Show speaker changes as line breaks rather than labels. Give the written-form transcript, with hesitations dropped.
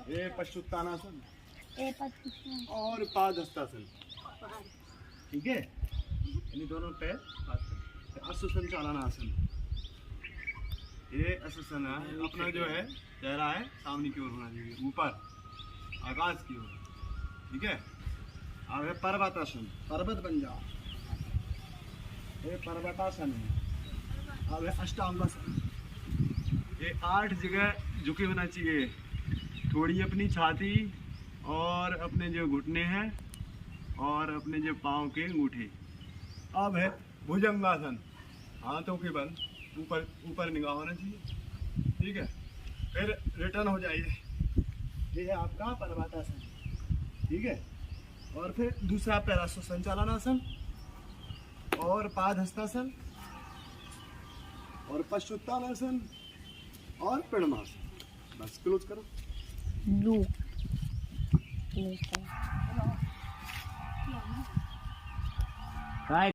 ये पश्चुत्तानासन और पादहस्तासन। ठीक है, इन दोनों पैर अश्वसंचालनासन। ये अश्वसन है, अपना जो है चेहरा है सामने की ओर होना चाहिए, ऊपर आकाश की ओर। ठीक है, अब है पर्वतासन, पर्वत बन जाओ। ये पर्वतासन है। अब है अष्टांगासन। ये 8 जगह झुके होना चाहिए, थोड़ी अपनी छाती और अपने जो घुटने हैं और अपने जो पाँव के अंगूठे। अब है भुजंगासन, हाथों के बल ऊपर ऊपर निगाह होना चाहिए। ठीक है, फिर रिटर्न हो जाइए। ये है आपका पर्वतासन। ठीक है, और फिर दूसरा पैरा संचालनासन और पादहस्तासन और पश्चुत्तानासन और प्रणमासन। बस क्लोज करो।
ब्लू
काय